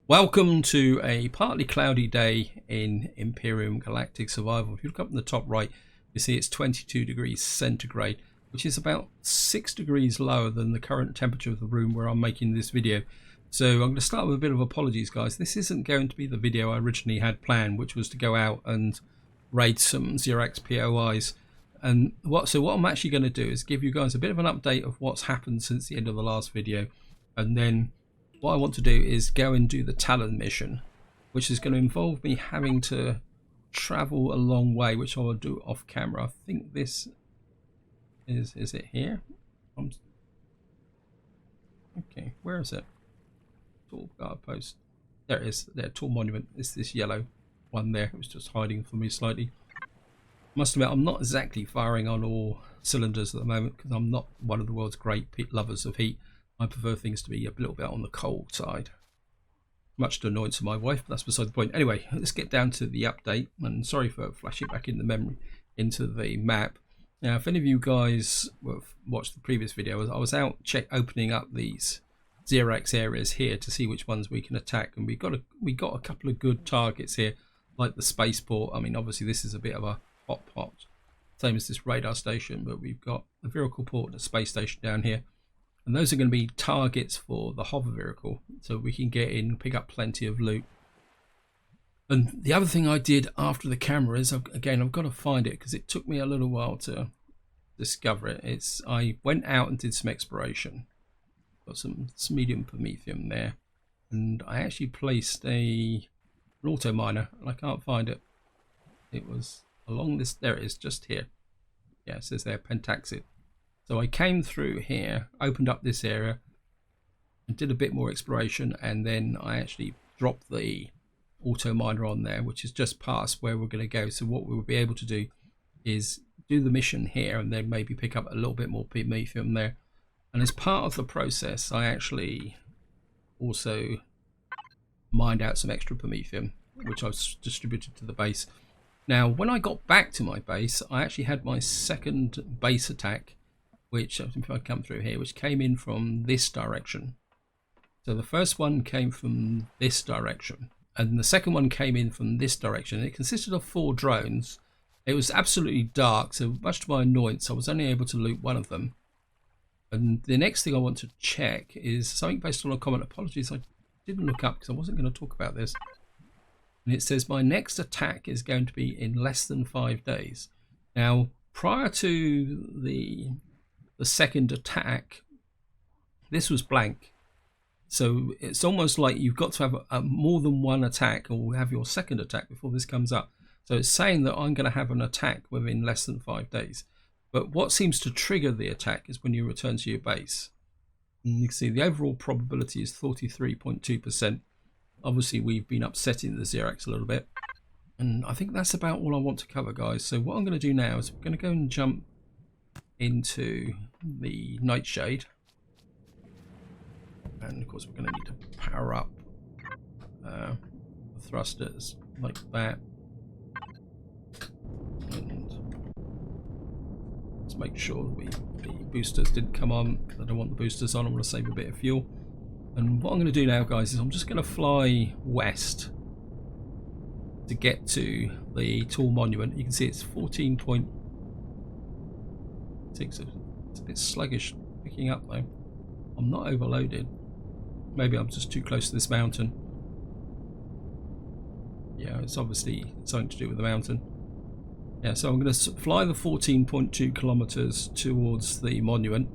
Welcome to a partly cloudy day in Empyrion Galactic Survival. If you look up in the top right, you see it's 22 degrees centigrade, which is about 6 degrees lower than the current temperature of the room where I'm making this video. So I'm going to start with a bit of apologies, guys. This isn't going to be the video I originally had planned, which was to go out and raid some Xerax POIs. And what I'm actually going to do is give you guys a bit of an update of what's happened since the end of the last video, and then what I want to do is go and do the Talon mission, which is going to involve me having to travel a long way, which I will do off camera. I think this is it here? Okay, where is it? Tall guard post. There it is. There, tall monument. It's this yellow one there. It was just hiding from me slightly. Must admit, I'm not exactly firing on all cylinders at the moment because I'm not one of the world's great lovers of heat. I prefer things to be a little bit on the cold side. Much to annoyance of my wife, but that's beside the point. Anyway, let's get down to the update. And sorry for flashing back in the memory into the map. Now, if any of you guys have watched the previous video, I was out opening up these Xerax areas here to see which ones we can attack, and we got a couple of good targets here, like the spaceport. I mean, obviously this is a bit of a hot pot, same as this radar station, but we've got a vehicle port and a space station down here. And those are going to be targets for the hover vehicle, so we can get in, pick up plenty of loot. And the other thing I did after the camera is, again, I've got to find it because it took me a little while to discover it. I went out and did some exploration. Got some medium promethium there, and I actually placed an auto miner, and I can't find it. It was along this. There it is, just here. Yeah, it says there, pentaxid. So I came through here, opened up this area, and did a bit more exploration, and then I actually dropped the auto miner on there, which is just past where we're going to go. So what we will be able to do is do the mission here, and then maybe pick up a little bit more promethium there. And as part of the process, I actually also mined out some extra promethium, which I've distributed to the base. Now, when I got back to my base, I actually had my second base attack, which, if I come through here, which came in from this direction. So the first one came from this direction, and the second one came in from this direction. It consisted of 4 drones. It was absolutely dark, so much to my annoyance, I was only able to loot one of them. And the next thing I want to check is something based on a comment. Apologies, I didn't look up because I wasn't going to talk about this. And it says my next attack is going to be in less than 5 days. Now, prior to the second attack, this was blank, so it's almost like you've got to have a more than one attack, or have your second attack before this comes up. So it's saying that I'm going to have an attack within less than 5 days, but what seems to trigger the attack is when you return to your base. And you can see the overall probability is 43.2%. obviously we've been upsetting the Xerax a little bit, and I think that's about all I want to cover, guys. So what I'm going to do now is I'm going to go and jump into the nightshade, and of course we're going to need to power up the thrusters like that, and let's make sure the boosters didn't come on, because I don't want the boosters on. I want to save a bit of fuel. And what I'm going to do now, guys, is I'm just going to fly west to get to the tall monument. You can see it's 14.6. It's a bit sluggish picking up though. I'm not overloaded. Maybe I'm just too close to this mountain. Yeah, it's obviously something to do with the mountain. Yeah, so I'm going to fly the 14.2 kilometers towards the monument,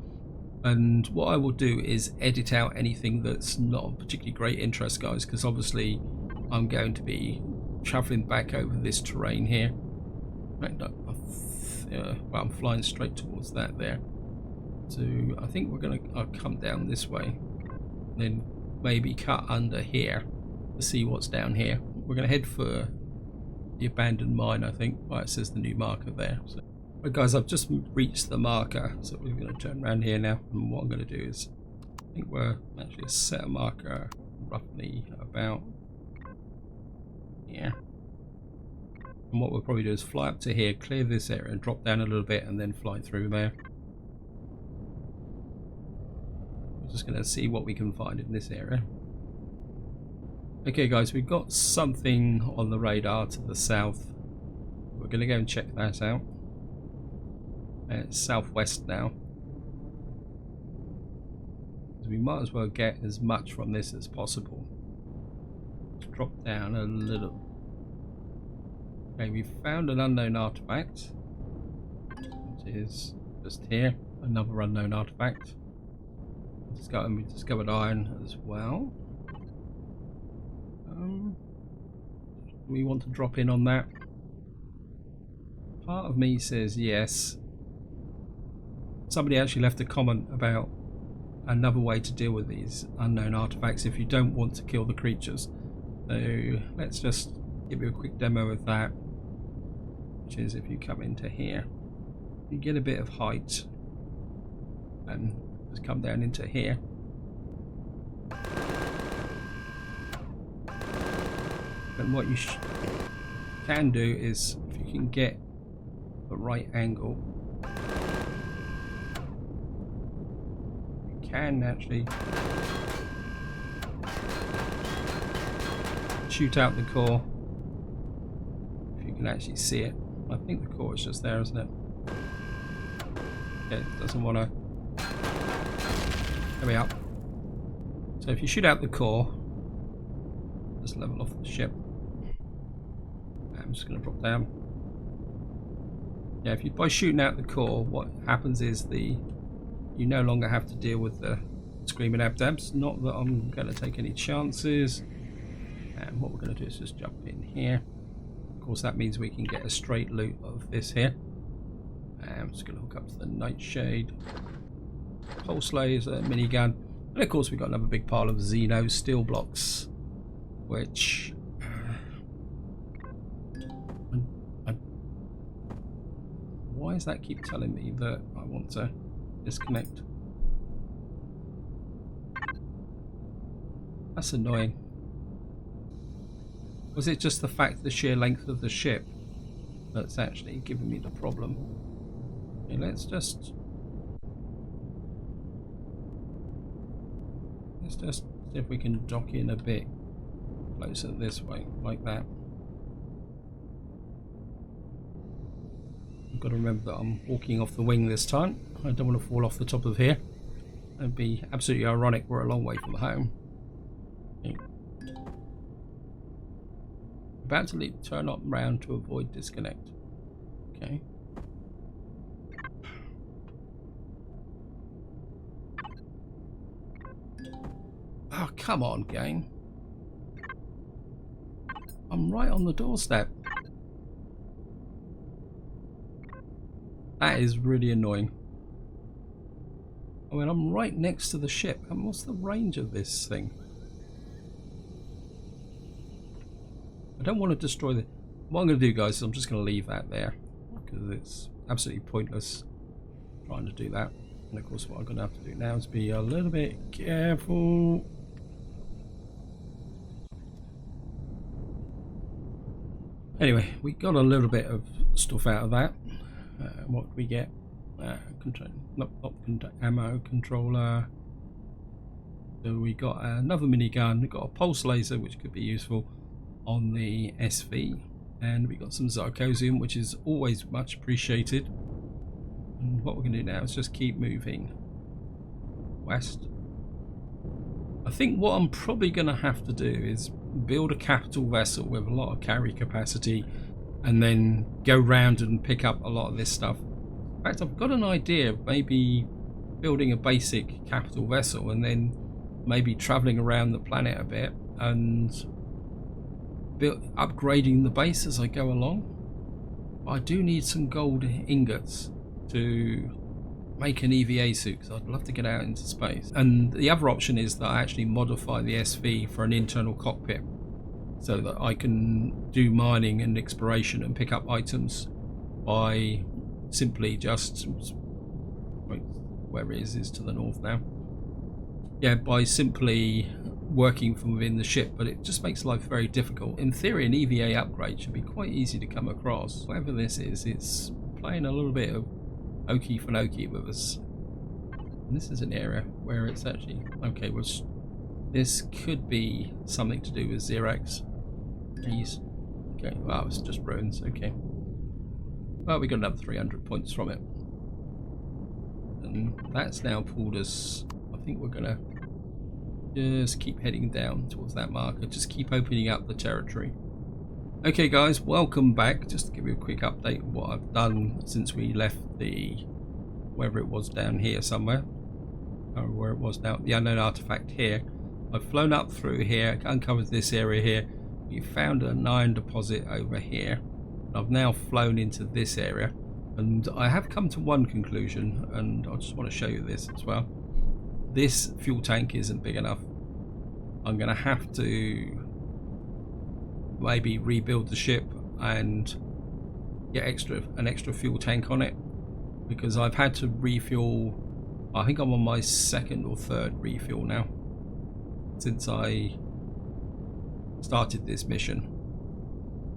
and what I will do is edit out anything that's not of particularly great interest, guys, because obviously I'm going to be traveling back over this terrain here. Well, I'm flying straight towards that there. So I think I'll come down this way, and then maybe cut under here to see what's down here. We're going to head for the abandoned mine, I think. Well, it says the new marker there. So, right, guys, I've just reached the marker, so we're going to turn around here now. And what I'm going to do is, I think we're actually set a marker roughly about here. And what we'll probably do is fly up to here, clear this area, and drop down a little bit, and then fly through there. We're just going to see what we can find in this area. Okay guys, we've got something on the radar to the south. We're going to go and check that out. It's southwest now. We might as well get as much from this as possible. Let's drop down a little. Okay, we found an unknown artifact, which is just here. Another unknown artifact. We discovered iron as well. We want to drop in on that. Part of me says yes. Somebody actually left a comment about another way to deal with these unknown artifacts if you don't want to kill the creatures. So let's just give you a quick demo of that, which is if you come into here, you get a bit of height and just come down into here. And what you can do is, if you can get the right angle, you can actually shoot out the core. If you can actually see it. I think the core is just there, isn't it? Okay, it doesn't want to. There we are. So if you shoot out the core, just level off the ship. I'm just going to drop down. Yeah, if you by shooting out the core, what happens is you no longer have to deal with the screaming abdabs. Not that I'm going to take any chances. And what we're going to do is just jump in here. Of course, that means we can get a straight loot of this here. I'm just going to hook up to the nightshade, pulse laser, minigun, and of course we've got another big pile of Xeno steel blocks, which why does that keep telling me that I want to disconnect? That's annoying. Was it just the fact, the sheer length of the ship, that's actually giving me the problem? Okay, let's just see if we can dock in a bit closer this way, like that. I've got to remember that I'm walking off the wing this time. I don't want to fall off the top of here. It'd be absolutely ironic, we're a long way from home. Okay. About to leave, turn up round to avoid disconnect. Okay. Oh, come on, game. I'm right on the doorstep. That is really annoying. I mean, I'm right next to the ship. And what's the range of this thing? I don't want to destroy the... What I'm going to do, guys, is I'm just going to leave that there, because it's absolutely pointless trying to do that. And of course, what I'm going to have to do now is be a little bit careful. Anyway, we got a little bit of stuff out of that. What did we get? Ammo controller. So we got another minigun. We got a pulse laser, which could be useful on the SV, and we got some Zarcosium, which is always much appreciated. And what we're going to do now is just keep moving west. I think what I'm probably going to have to do is build a capital vessel with a lot of carry capacity, and then go round and pick up a lot of this stuff. In fact, I've got an idea of maybe building a basic capital vessel and then maybe travelling around the planet a bit and upgrading the base as I go along. I do need some gold ingots to make an EVA suit, because I'd love to get out into space. And the other option is that I actually modify the SV for an internal cockpit, so that I can do mining and exploration and pick up items by simply just... where it is to the north now. Yeah, by simply working from within the ship, but it just makes life very difficult. In theory, an EVA upgrade should be quite easy to come across. Whatever this is, it's playing a little bit of okey finokey with us. And this is an area where it's actually... Okay, This could be something to do with Xerax. He's okay. Wow, it's just ruins. Okay. Well, we got another 300 points from it, and that's now pulled us. I think we're gonna just keep heading down towards that marker. Just keep opening up the territory. Okay, guys, welcome back. Just to give you a quick update of what I've done since we left the wherever it was down here somewhere, or where it was now, the unknown artifact here. I've flown up through here, uncovered this area here. We found an iron deposit over here. I've now flown into this area, and I have come to one conclusion, and I just want to show you this as well. This fuel tank isn't big enough. I'm going to have to maybe rebuild the ship and get an extra fuel tank on it, because I've had to refuel. I think I'm on my second or third refuel now since I started this mission,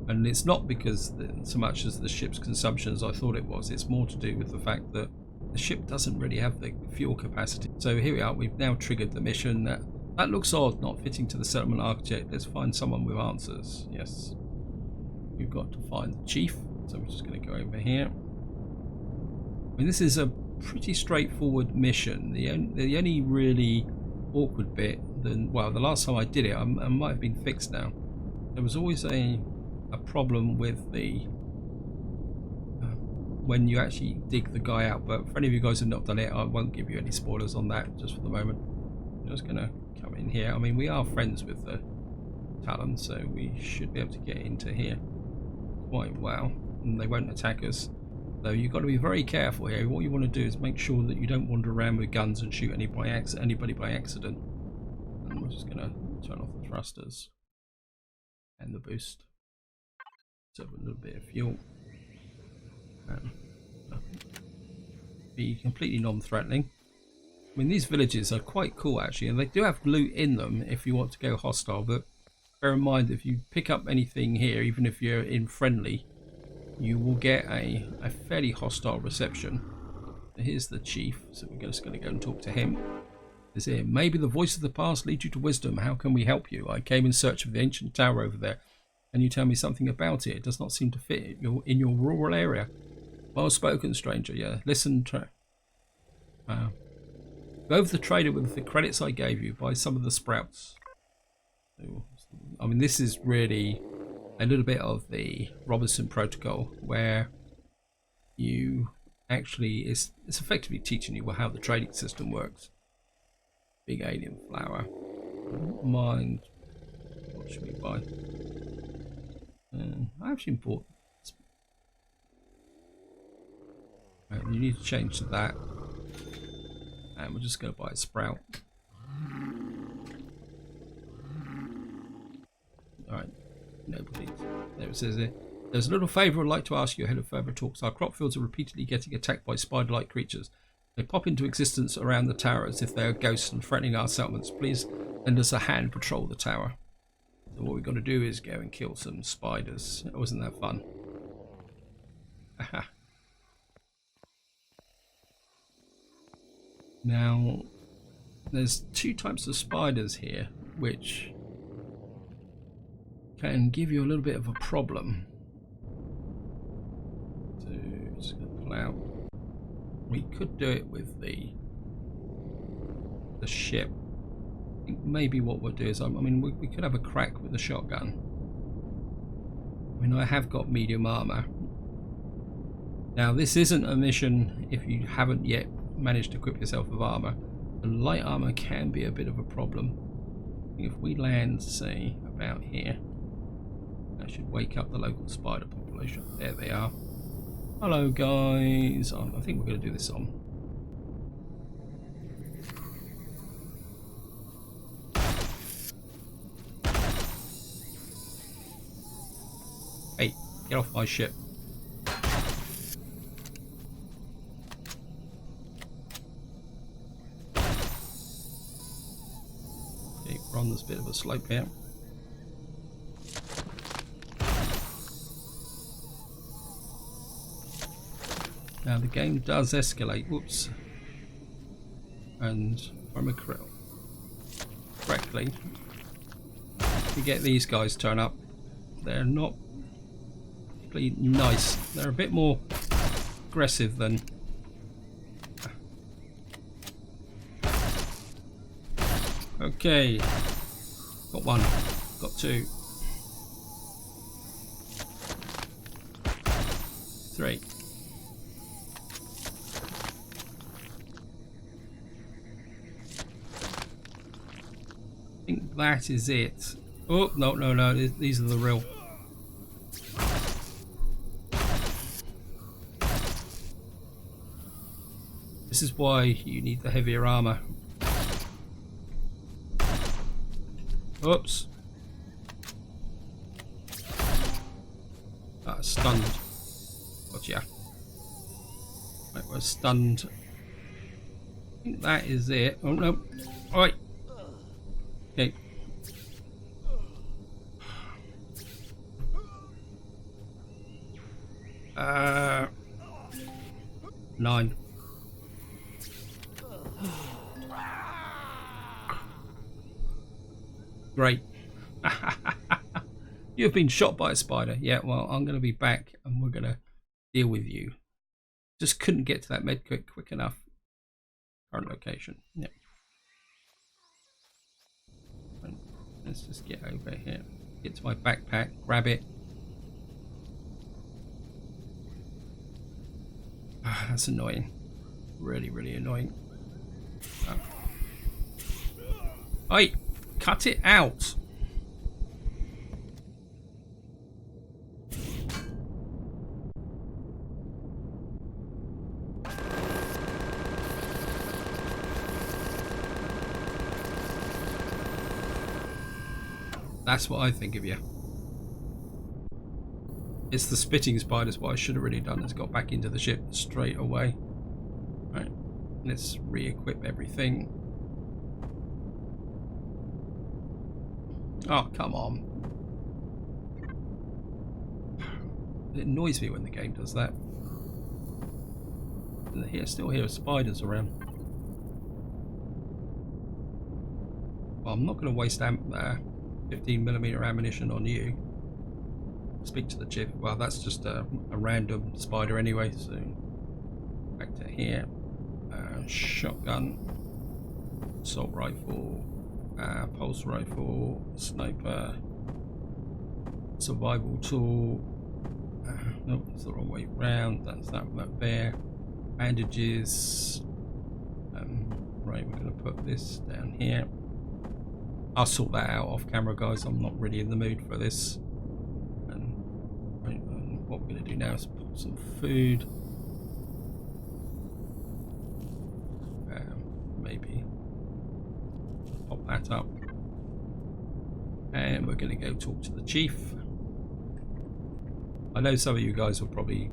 and it's not because so much as the ship's consumption as I thought it was. It's more to do with the fact that the ship doesn't really have the fuel capacity. So here we are, we've now triggered the mission. That looks odd, not fitting to the settlement architect. Let's find someone with answers. Yes, we've got to find the chief, so we're just going to go over here. I mean, this is a pretty straightforward mission. The only really awkward bit, well, the last time I did it, I might have been fixed now. There was always a problem with the when you actually dig the guy out, but for any of you guys who have not done it, I won't give you any spoilers on that just for the moment. I'm just going to come in here. I mean, we are friends with the Talon, so we should be able to get into here quite well, and they won't attack us. Though you've got to be very careful here. What you want to do is make sure that you don't wander around with guns and shoot anybody by accident. And we're just going to turn off the thrusters and the boost. So a little bit of fuel. Be completely non-threatening. I mean, these villages are quite cool actually, and they do have loot in them if you want to go hostile, but bear in mind if you pick up anything here, even if you're in friendly, you will get a fairly hostile reception. Here's the chief, so we're just going to go and talk to him. Is here, maybe the voice of the past leads you to wisdom. How can we help you? I came in search of the ancient tower over there. Can you tell me something about it? It does not seem to fit in your rural area. Well spoken, stranger. Yeah, listen. Go over the trader with the credits I gave you. Buy some of the sprouts. I mean, this is really a little bit of the Robinson Protocol, where you actually it's effectively teaching you how the trading system works. Big alien flower. Mind. What should we buy? I actually bought. Right, you need to change to that, and we're just going to buy a sprout. All right, nobody. There it says it. There's a little favour I'd like to ask you ahead of further talks. Our crop fields are repeatedly getting attacked by spider-like creatures. They pop into existence around the tower as if they are ghosts and threatening our settlements. Please lend us a hand, patrol the tower. So what we've got to do is go and kill some spiders. Wasn't that fun? Aha. Now, there's two types of spiders here, which can give you a little bit of a problem. So, just going to pull out. We could do it with the ship. I think maybe what we'll do is, I mean, we could have a crack with the shotgun. I mean, I have got medium armor. Now, this isn't a mission if you haven't yet managed to equip yourself with armor. The light armor can be a bit of a problem. If we land, say, about here, that should wake up the local spider population. There they are. Hello, guys. I think we're going to do this on. Hey, get off my ship. Okay, we're on this bit of a slope here. Now the game does escalate. Whoops. And from a krill. correctly, you get these guys turn up. They're not particularly nice. They're a bit more aggressive than... Okay. Got one. Got two. Three. I think that is it. Oh, no. These are the real. This is why you need the heavier armor. Oops. Stunned. Gotcha. Right, we're stunned. I think that is it. Oh no. Alright. Okay. Nine. Great. You've been shot by a spider. Yeah, well, I'm going to be back and we're going to deal with you. Just couldn't get to that medkit quick enough. Current location. Yeah. Let's just get over here. Get to my backpack. Grab it. That's annoying. Really, really annoying. Oi! Cut it out! That's what I think of you. It's the spitting spiders. What I should have really done is got back into the ship straight away. Right, let's re-equip everything. Oh, come on. It annoys me when the game does that. And still hear spiders around. Well, I'm not going to waste 15mm ammunition on you. Speak to the chief. Well, that's just a random spider anyway, so back to here. Shotgun, assault rifle, pulse rifle, sniper, survival tool. Nope, it's the wrong way round. That's that there. Bandages. Right, we're going to put this down here. I'll sort that out off camera, guys. I'm not really in the mood for this. What we're going to do now is put some food. Maybe pop that up. And we're going to go talk to the chief. I know some of you guys are probably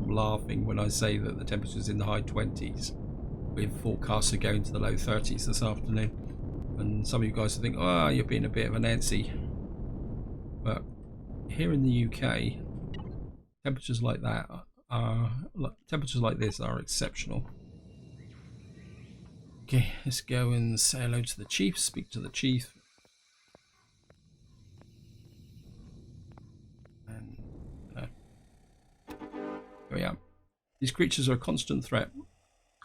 laughing when I say that the temperature's in the high 20s. With forecasts are going to the low 30s this afternoon. And some of you guys will think, oh, you're being a bit of a Nancy. But here in the UK, temperatures like that temperatures like this are exceptional. Okay, let's go and say hello to the chief, speak to the chief. And here we are. These creatures are a constant threat.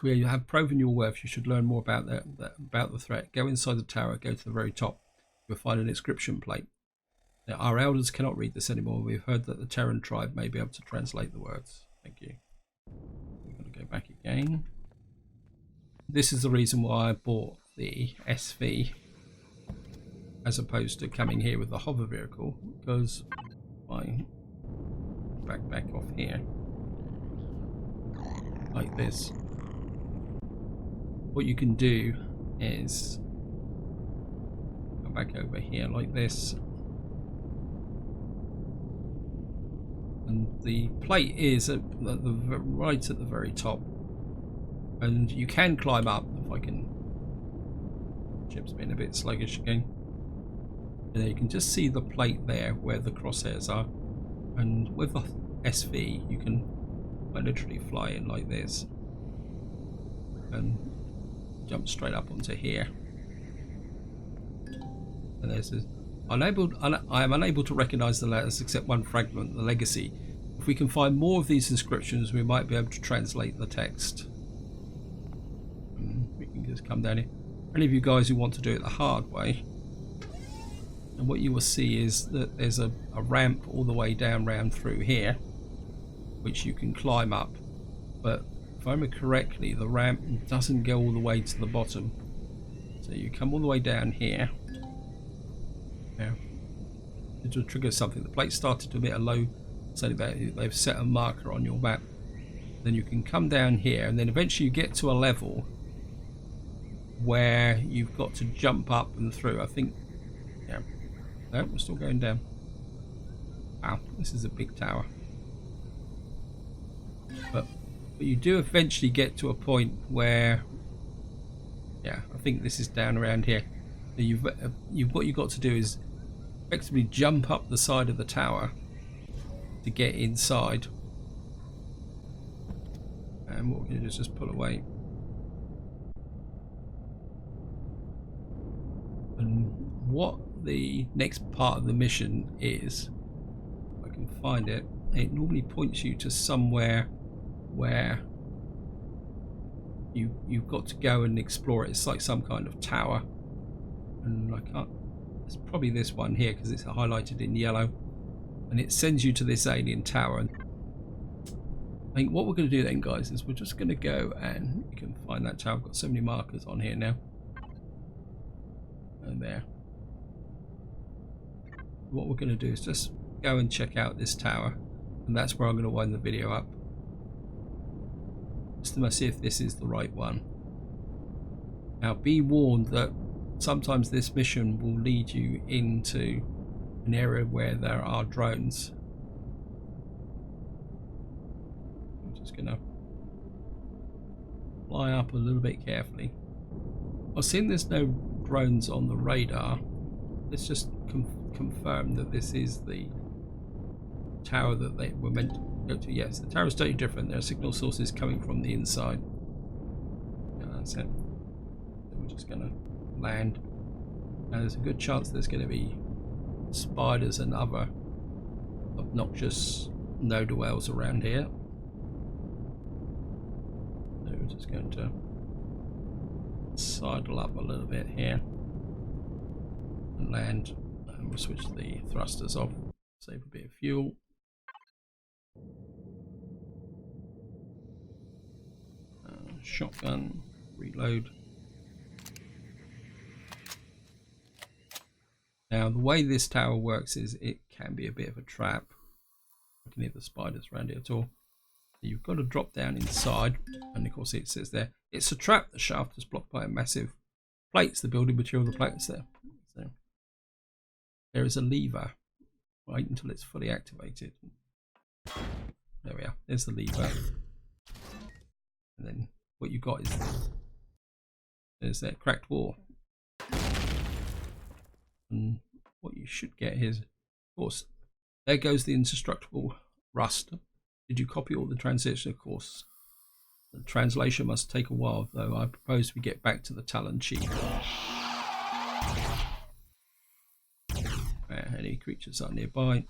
Where you have proven your worth, you should learn more about the threat. Go inside the tower, go to the very top. You'll find an inscription plate. Now, our elders cannot read this anymore. We've heard that the Terran tribe may be able to translate the words. Thank you. We're going to go back again. This is the reason why I bought the SV as opposed to coming here with the hover vehicle, because I back off here like this. What you can do is go back over here like this, and the plate is right at the very top, and you can climb up. If I can, ship's been a bit sluggish again. And there you can just see the plate there where the crosshairs are, and with the SV you can literally fly in like this and jump straight up onto here. And there's this, I am unable to recognize the letters except one fragment, the legacy. If we can find more of these inscriptions, we might be able to translate the text. We can just come down here. Any of you guys who want to do it the hard way, and what you will see is that there's a ramp all the way down round through here, which you can climb up. But if I remember correctly, the ramp doesn't go all the way to the bottom. So you come all the way down here. Now, it will trigger something. The plate started to emit a low, so they've set a marker on your map. Then you can come down here, and then eventually you get to a level where you've got to jump up and through. I think, yeah. No, we're still going down. Wow, this is a big tower. But you do eventually get to a point where, yeah, I think this is down around here. What you've got to do is effectively jump up the side of the tower to get inside. And what we're going to do is just pull away. And what the next part of the mission is, if I can find it, it normally points you to somewhere where you've got to go and explore it. It's like some kind of tower, and I can't, it's probably this one here because it's highlighted in yellow, and it sends you to this alien tower. And I think what we're going to do then, guys, is we're just going to go, and you can find that tower. I've got so many markers on here now, and there. What we're going to do is just go and check out this tower, and that's where I'm going to wind the video up, just to see if this is the right one. Now, be warned that sometimes this mission will lead you into an area where there are drones. I'm just going to fly up a little bit carefully. I've seen there's no drones on the radar. Let's just confirm that this is the tower that they were meant to go to. Yes, the tower is totally different. There are signal sources coming from the inside. Yeah, that's it. So we're just going to land. Now there's a good chance there's going to be spiders and other obnoxious no-dwells around here. So we're just going to sidle up a little bit here and land, and we'll switch the thrusters off, save a bit of fuel. Shotgun, reload. Now the way this tower works is it can be a bit of a trap. I can hear the spiders around it at all. You've got to drop down inside, and of course it says there it's a trap. The shaft is blocked by a massive plates. The building material of the plates there. So there is a lever. Wait until it's fully activated. There we are. There's the lever. And then what you got is there's that cracked wall. And what you should get is, of course, there goes the indestructible rust. Did you copy all the translation? Of course. The translation must take a while, though. I propose we get back to the Talon chief. Any creatures are nearby.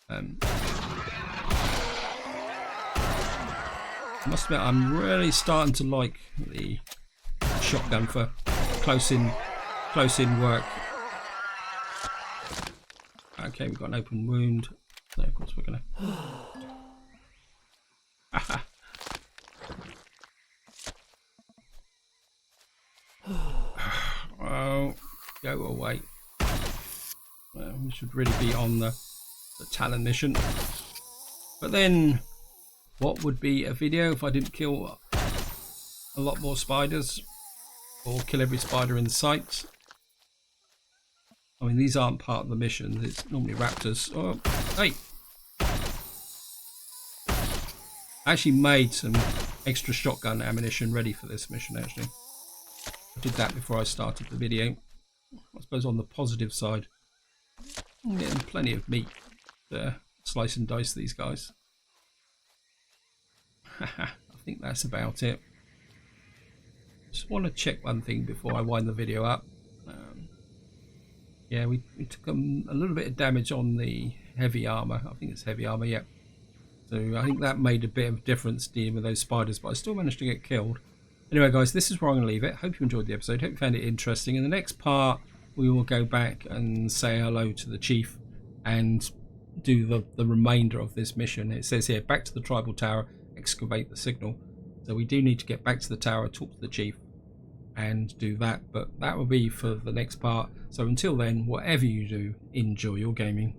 I must admit, I'm really starting to like the shotgun for close in work. Okay, we've got an open wound. So of course we're gonna. Oh, go away. Well, we should really be on the Talon mission. But then, what would be a video if I didn't kill a lot more spiders, or kill every spider in sight? I mean, these aren't part of the mission. It's normally raptors. Oh, hey! I actually made some extra shotgun ammunition ready for this mission, actually. I did that before I started the video. I suppose on the positive side, I'm getting plenty of meat to slice and dice these guys. I think that's about it. Just want to check one thing before I wind the video up. Yeah, we took a little bit of damage on the heavy armor. I think it's heavy armor, yeah. So I think that made a bit of difference dealing with those spiders, but I still managed to get killed. Anyway, guys, this is where I'm going to leave it. Hope you enjoyed the episode. Hope you found it interesting. In the next part, we will go back and say hello to the chief and do the remainder of this mission. It says here, back to the tribal tower, excavate the signal. So we do need to get back to the tower, talk to the chief, and do that. But that will be for the next part. So until then, whatever you do, enjoy your gaming.